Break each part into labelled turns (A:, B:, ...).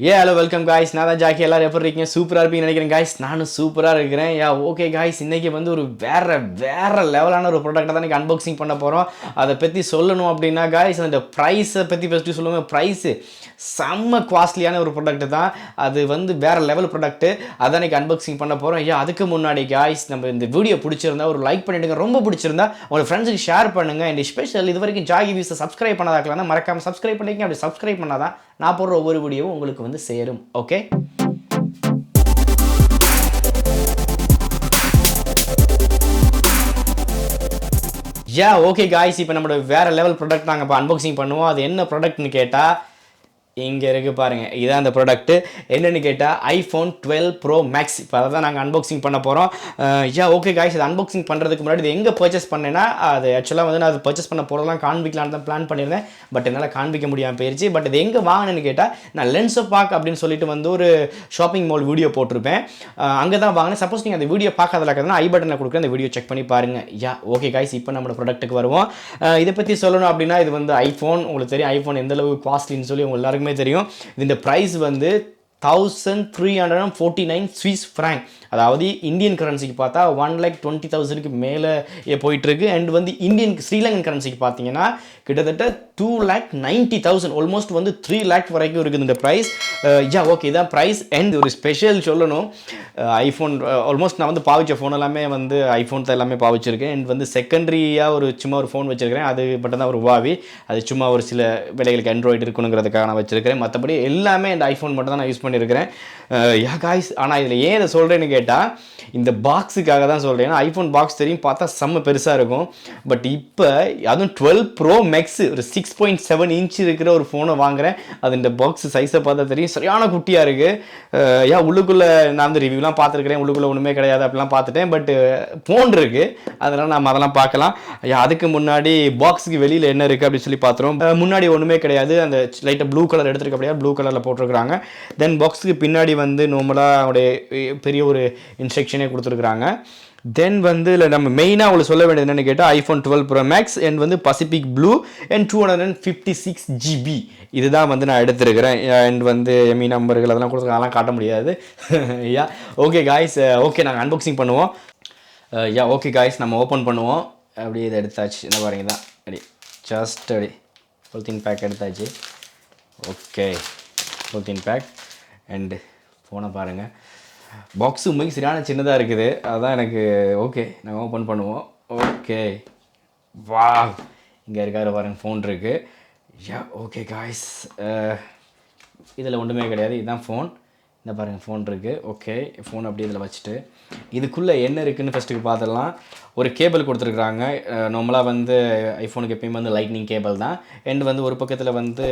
A: Hello welcome guys. நான் தான் Jackie. எல்லாரும் எப்படி இருக்கீங்க? சூப்பராக இருப்பீங்கன்னு நினைக்கிறேன் காய்ஸ். நானும் சூப்பராக இருக்கிறேன். ஓகே காய்ஸ், இன்றைக்கி வந்து ஒரு வேறு லெவலான ஒரு ப்ராடக்ட்டை தான் இன்றைக்கி அன்பாக்சிங் பண்ண போகிறோம். அதை பற்றி சொல்லணும் அப்படின்னா காய்ஸ், அந்த ப்ரைஸை பற்றி ஃபஸ்ட்டு சொல்லுவேன். ப்ரைஸு செம்ம காஸ்ட்லியான ஒரு ப்ராடக்ட்டு தான். அது வந்து வேறு லெவல் ப்ராடக்ட்டு. அதான் இன்றைக்கி அன்பாக்சிங் பண்ண போகிறோம். அதுக்கு முன்னாடி காய்ஸ், நம்ம இந்த வீடியோ பிடிச்சிருந்தா ஒரு லைக் பண்ணிவிடுங்க. ரொம்ப பிடிச்சிருந்தா உங்கள் ஃப்ரெண்ட்ஸுக்கு ஷேர் பண்ணுங்கள். அண்ட் ஸ்பெஷல் இது வரைக்கும் ஜாகி வியூஸை சப்ஸ்கிரைப் பண்ணாதாக்கலாம் மறக்காமல் சப்ஸ்கிரைப் பண்ணிக்கங்க. அப்படி சப்ஸ்கிரைப் பண்ணாதான் நான் போடுற ஒவ்வொரு வீடியோவும் உங்களுக்கு வந்து சேரும். ஓகே, ஓகே காய்ஸ், இப்போ நம்மளோட வேறு லெவல் ப்ராடக்ட் நாங்கள் இப்போ அன்பாக்சிங் பண்ணுவோம். அது என்ன ப்ராடக்ட்னு கேட்டால் இங்கே இருக்குது பாருங்கள். இதான் அந்த ப்ராடக்ட்டு. என்னென்னு கேட்டால் iPhone 12 Pro Max. இப்போ அதை தான் நாங்கள் அன்பாக்சிங் பண்ண போகிறோம். ஓகே காய்ஸ், இது அன்பாக்சிங் பண்ணுறதுக்கு முன்னாடி இது எங்கே பர்ச்சேஸ் பண்ணேன்னா, அது ஆக்சுவலாக வந்து நான் அது பர்ச்சேஸ் பண்ண போகிறதெல்லாம் காண்பிக்கலான்னு தான் பிளான் பண்ணியிருந்தேன். பட் என்னால் காண்பிக்க முடியாமல் போயிடுச்சு. பட் இது எங்கே வாங்கினேன்னு கேட்டால், நான் லென்ஸோ பார்க் அப்படின்னு சொல்லிட்டு வந்து ஒரு ஷாப்பிங் மால் வீடியோ போட்டிருப்பேன். அங்கே தான் வாங்கினேன். சப்போஸ் நீங்கள் அந்த வீடியோ பார்க்காதல இருக்கிறதுனா ஐ பட்டனில் கொடுக்குறேன், அந்த வீடியோ செக் பண்ணி பாருங்கள். ஓகே காய்ஸ், இப்போ நம்மளோட ப்ராடக்ட்டுக்கு வருவோம். இதை பற்றி சொல்லணும் அப்படின்னா, இது வந்து ஐஃபோன். உங்களுக்கு தெரியும் ஐஃபோன் எந்தளவு காஸ்ட்லின்னு சொல்லி உங்கள் எல்லாருக்குமே தெரியும். இந்த பிரைஸ் வந்து 1349 Swiss franc, அதாவது இந்தியன் கரன்சிக்கு பார்த்தா 1,20,000க்கு மேலே போயிட்டுருக்கு. அண்ட் வந்து ஸ்ரீலங்கன் கரன்சிக்கு பார்த்தீங்கன்னா கிட்டத்தட்ட 2,90,000, ஆல்மோஸ்ட் வந்து 3 lakh வரைக்கும் இருக்குது இந்த ப்ரைஸ். ஓகே, இதான் ப்ரைஸ். அண்ட் ஒரு ஸ்பெஷல் சொல்லணும், ஐஃபோன் ஆல்மோஸ்ட் நான் வந்து பாவிச்ச ஃபோன் எல்லாமே வந்து ஐஃபோன் தான் எல்லாமே பாவிச்சிருக்கேன். அண்ட் வந்து செகண்டரியாக ஒரு சும்மா ஒரு ஃபோன் வச்சுருக்கிறேன். அது மட்டும் தான் ஒரு வாவி. அது சும்மா ஒரு சில வேலைகளுக்கு ஆண்ட்ராய்டு இருக்கணுங்கிறதுக்காக நான் வச்சுருக்கிறேன். மற்றபடி எல்லாமே இந்த ஐஃபோன் மட்டும் தான் நான் யூஸ் பண்ணியிருக்கிறேன். காய்ஸ், ஆனால் இதில் ஏன் இதை சொல்கிறேன்னு கேட்டால், இந்த பாக்ஸுக்காக தான் சொல்கிறேன். ஏன்னா ஐஃபோன் பாக்ஸ் தெரியும், பார்த்தா செம்ம பெருசாக இருக்கும். பட் இப்போ அதுவும் 12 Pro Max ஒரு 6.7 inch இருக்கிற ஒரு ஃபோனை வாங்குகிறேன். அது இந்த பாக்ஸ் சைஸை பார்த்தா தெரியும், சரியான குட்டியாக இருக்குது. உள்ளுக்குள்ளே நான் வந்து ரிவ்யூலாம் பார்த்துருக்கிறேன். உள்ளுக்குள்ளே ஒன்றுமே கிடையாது அப்படிலாம் பார்த்துட்டேன். பட் ஃபோன் இருக்குது, அதனால் நம்ம அதெல்லாம் பார்க்கலாம். அதுக்கு முன்னாடி பாக்ஸுக்கு வெளியில் என்ன இருக்குது அப்படின்னு சொல்லி பார்த்துருவோம். முன்னாடி ஒன்றுமே கிடையாது. அந்த லைட்டாக ப்ளூ கலர் எடுத்துருக்க அப்படியே ப்ளூ கலரில் போட்டிருக்கிறாங்க. தென் பாக்ஸுக்கு பின்னாடி வந்து நார்மலாக அவருடைய பெரிய ஒரு இன்ஸ்ட்ரக்ஷனே கொடுத்துருக்குறாங்க. தென் வந்து இல்லை நம்ம மெயினாக உங்களுக்கு சொல்ல வேண்டியது என்னென்னு கேட்டால் iPhone 12 Pro Max அண்ட் வந்து பசிபிக் ப்ளூ அண்ட் 256 GB இதுதான் வந்து நான் எடுத்துருக்கிறேன். அண்ட் வந்து எம்இ நம்பர்கள் அதெல்லாம் கொடுத்துருக்காங்க, அதெல்லாம் காட்ட முடியாது. ஓகே காய்ஸ், ஓகே நாங்கள் அன்பாக்சிங் பண்ணுவோம். ஓகே காய்ஸ், நம்ம ஓப்பன் பண்ணுவோம். அப்படியே இதை எடுத்தாச்சு. என்ன பாருங்க தான் அப்படி ஜஸ்ட் அப்படி பொலித்தீன் பேக் எடுத்தாச்சு. ஓகே, பொலித்தீன் பேக் அண்டு ஃபோனை பாருங்கள். பாக்ஸு உண்மைக்கு சரியான சின்னதாக இருக்குது. அதுதான் எனக்கு ஓகே, நாங்கள் ஓப்பன் பண்ணுவோம். ஓகே, வா, இங்கே இருக்காரு பாருங்கள், ஃபோன் இருக்குது. ஓகே காய்ஸ், இதில் ஒன்றுமே கிடையாது. இதுதான் ஃபோன். இந்த பாருங்கள், ஃபோன் இருக்குது. ஓகே, ஃபோன் அப்படியே இதில் வச்சுட்டு இதுக்குள்ளே என்ன இருக்குதுன்னு ஃபஸ்ட்டுக்கு பார்த்துடலாம். ஒரு கேபிள் கொடுத்துருக்குறாங்க. நார்மலாக வந்து ஐஃபோனுக்கு எப்பயும் வந்து லைட்னிங் கேபிள் தான். அண்ட் வந்து ஒரு பக்கத்தில் வந்து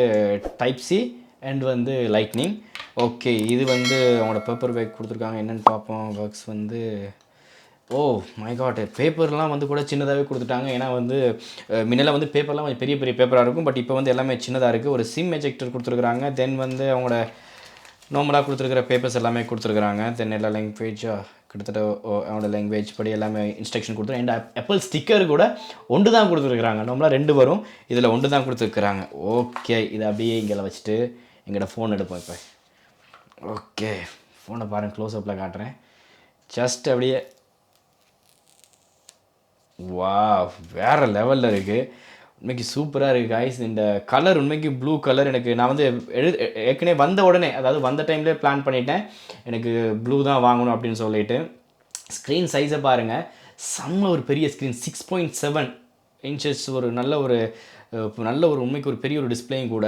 A: டைப்-C அண்ட் வந்து லைட்னிங். ஓகே, இது வந்து அவங்களோட பேப்பர் பேக் கொடுத்துருக்காங்க. என்னென்னு பார்ப்போம். ஒர்க்ஸ் வந்து மை காட், பேப்பர்லாம் வந்து கூட சின்னதாகவே கொடுத்துட்டாங்க. ஏன்னா வந்து முன்னெல்லாம் வந்து பேப்பர்லாம் கொஞ்சம் பெரிய பெரிய பேப்பராக இருக்கும். பட் இப்போ வந்து எல்லாமே சின்னதாக இருக்குது. ஒரு சிம் எஜெக்டர் கொடுத்துருக்குறாங்க. தென் வந்து அவங்களோட நார்மலாக கொடுத்துருக்கிற பேப்பர்ஸ் எல்லாமே கொடுத்துருக்குறாங்க. தென் எல்லா லாங்குவேஜாக கிட்டத்தட்ட அவனோட லாங்குவேஜ் படி எல்லாமே இன்ஸ்ட்ரக்ஷன் கொடுத்துரு. அண்ட் ஆப்பிள் ஸ்டிக்கர் கூட ஒன்று தான் கொடுத்துருக்குறாங்க. நார்மலாக 2 வரும், இதில் ஒன்று தான் கொடுத்துருக்குறாங்க. ஓகே, இதை அப்படியே இங்கே வச்சுட்டு எங்களோட ஃபோன் எடுப்போம் இப்போ. ஓகே, ஃபோனை பாருங்கள், க்ளோஸ்அப்பில் காட்டுறேன். ஜஸ்ட் அப்படியே வா, வேறு லெவலில் இருக்குது. உண்மைக்கு சூப்பராக இருக்குது காய்ஸ். இந்த கலர் உண்மைக்கு ப்ளூ கலர். நான் வந்து ஏற்கனவே வந்த உடனே, அதாவது வந்த டைம்லேயே பிளான் பண்ணிட்டேன், எனக்கு ப்ளூ தான் வாங்கணும் அப்படின்னு சொல்லிட்டு. ஸ்க்ரீன் சைஸை பாருங்கள், செம்ம ஒரு பெரிய ஸ்க்ரீன், 6.7 inches. ஒரு நல்ல ஒரு உண்மைக்கு ஒரு பெரிய ஒரு டிஸ்பிளேயும் கூட.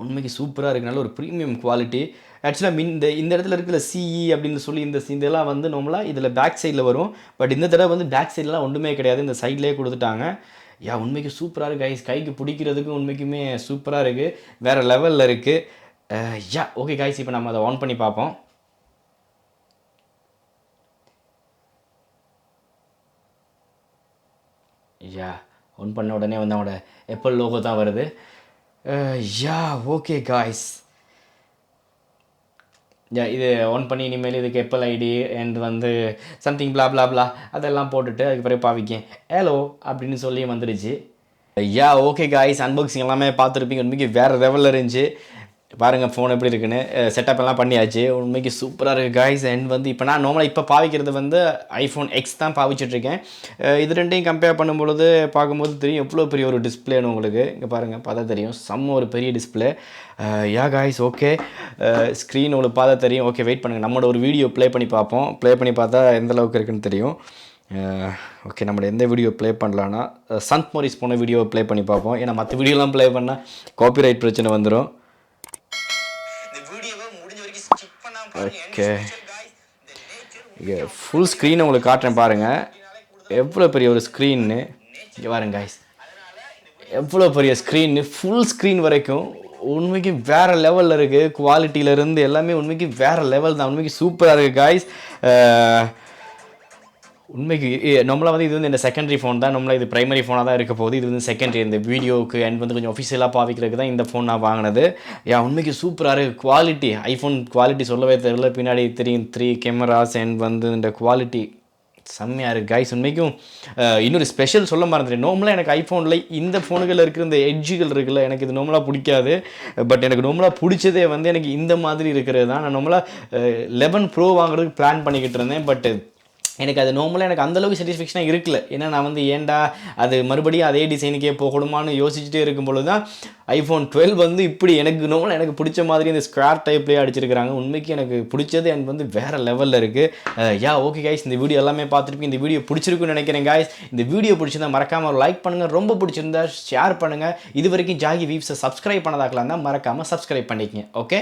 A: உண்மைக்கு சூப்பராக இருக்குது. நல்ல ஒரு ப்ரீமியம் குவாலிட்டி. ஆக்சுவலாக இந்த இடத்துல இருக்கிற CE அப்படின்னு சொல்லி இதெல்லாம் வந்து நார்மலாக இதில் பேக் சைடில் வரும். பட் இந்த தடவை வந்து பேக் சைட்லாம் ஒன்றுமே கிடையாது, இந்த சைட்லேயே கொடுத்துட்டாங்க. உண்மைக்கு சூப்பராக இருக்குது கைஸ். கைக்கு பிடிக்கிறதுக்கு உண்மைக்குமே சூப்பராக இருக்குது, வேறு லெவலில் இருக்குது. ஓகே கைஸ், இப்போ நம்ம அதை ஆன் பண்ணி பார்ப்போம். ஆன் பண்ண உடனே வந்து அவனோட ஆப்பிள் லோகோ தான் வருது. ஓகே காய்ஸ், இது ஆன் பண்ணி இனிமேல் இதுக்கு ஆப்பிள் ஐடி அண்ட் வந்து சம்திங் பிளா பிளா பிளா அதெல்லாம் போட்டுட்டு அதுக்கு பிறகு பாவிக்கேன் ஹலோ அப்படின்னு சொல்லி வந்துடுச்சு. ஓகே காய்ஸ், அன்பாக்சிங் எல்லாமே பார்த்துருப்பீங்க. உண்மைக்கு வேறு லெவலில் இருந்துச்சு. பாருங்கள் ஃபோன் எப்படி இருக்குன்னு செட்டப் எல்லாம் பண்ணியாச்சு. உண்மைக்கு சூப்பராக இருக்குது காய்ஸ். அண்ட் வந்து இப்போ நான் நார்மலாக இப்போ பாவிக்கிறது வந்து ஐஃபோன் எக்ஸ் தான் பாவிச்சிட்ருக்கேன். இது ரெண்டையும் கம்பேர் பண்ணும்பொழுது பார்க்கும்போது தெரியும் எவ்வளோ பெரிய ஒரு டிஸ்பிளேன்னு உங்களுக்கு. இங்கே பாருங்கள் பார்த்தா தெரியும், செம்ம ஒரு பெரிய டிஸ்பிளே. யா காய்ஸ், ஓகே. ஸ்க்ரீன் உங்களுக்கு பார்த்தா தெரியும். ஓகே, வெயிட் பண்ணுங்கள், நம்மளோட ஒரு வீடியோ ப்ளே பண்ணி பார்ப்போம். ப்ளே பண்ணி பார்த்தா எந்த அளவுக்கு இருக்குன்னு தெரியும். ஓகே, நம்மளோட எந்த வீடியோ ப்ளே பண்ணலான்னா சந்த் மோரிஸ் போன வீடியோவை ப்ளே பண்ணி பார்ப்போம். ஏன்னா மற்ற வீடியோலாம் ப்ளே பண்ணால் காப்பிரைட் பிரச்சனை வந்துடும். ஓகே, இங்கே ஃபுல் ஸ்க்ரீன் உங்களுக்கு காட்டுறேன் பாருங்கள், எவ்வளோ பெரிய ஒரு ஸ்க்ரீன்னு. இங்கே பாருங்க காய்ஸ், எவ்வளோ பெரிய ஸ்க்ரீன்னு, ஃபுல் ஸ்க்ரீன் வரைக்கும் உண்மைக்கு வேறு லெவலில் இருக்குது. குவாலிட்டியிலேருந்து எல்லாமே உண்மைக்கு வேறு லெவல் தான். உண்மைக்கு சூப்பராக இருக்குது காய்ஸ். உண்மைக்கு நம்மளாக வந்து இது வந்து இந்த செகண்டரி ஃபோன் தான், நம்மளாக இது ப்ரைமரி ஃபோனாக தான் இருக்க போகுது. இது வந்து செகண்டரி இந்த வீடியோவுக்கு அண்ட் வந்து கொஞ்சம் ஒஃபிஷியலாக பாவிக்கிறதுக்கு தான் இந்த ஃபோன் நான் வாங்கினது. உண்மைக்கு சூப்பராக இருக்குது. குவாலிட்டி, ஐஃபோன் குவாலிட்டி சொல்லவே தெரியல. பின்னாடி தெரியும் 3 கேமராஸ் அண்ட் வந்து இந்த குவாலிட்டி செம்மையாக இருக்குது கைஸ். உண்மைக்கும் இன்னொரு ஸ்பெஷல் சொல்ல மறந்துட்டேன். நார்மலாக எனக்கு ஐஃபோனில் இந்த ஃபோனுகளில் இருக்கிற இந்த எட்ஜுகள் இருக்குல்ல, எனக்கு இது நார்மலாக பிடிக்காது. பட் எனக்கு நார்மலாக பிடிச்சதே வந்து எனக்கு இந்த மாதிரி இருக்கிறது தான். நான் நார்மலாக 11 ப்ரோ வாங்குறதுக்கு பிளான் பண்ணிக்கிட்டு இருந்தேன். பட் எனக்கு அது நார்மலாக எனக்கு அந்தளவுக்கு சாட்டிஸ்ஃபேக்ஷனாக இருக்கல. ஏன்னா நான் வந்து ஏன்டா அது மறுபடியும் அதே டிசைனுக்கே போகணுமான்னு யோசிச்சுட்டே இருக்கும்பொழுது தான் ஐஃபோன் 12 வந்து இப்படி எனக்கு நார்மலாக எனக்கு பிடிச்ச மாதிரி இந்த ஸ்கொயர் டைப்லேயே அடிச்சிருக்கிறாங்க. உண்மைக்கு எனக்கு பிடிச்சது எனக்கு வந்து வேறு லெவலில் இருக்குது. ஓகே கைஸ், இந்த வீடியோ எல்லாமே பார்த்துட்டு இந்த வீடியோ பிடிச்சிருக்குன்னு நினைக்கிறேன் கைஸ். இந்த வீடியோ பிடிச்சிருந்தா மறக்காமல் லைக் பண்ணுங்கள், ரொம்ப பிடிச்சிருந்தா ஷேர் பண்ணுங்கள். இது வரைக்கும் ஜாகி வீவ்ஸை சப்ஸ்கிரைப் பண்ணதாக்கலாம் தான் மறக்காமல் சப்ஸ்கிரைப் பண்ணிக்கங்க. ஓகே.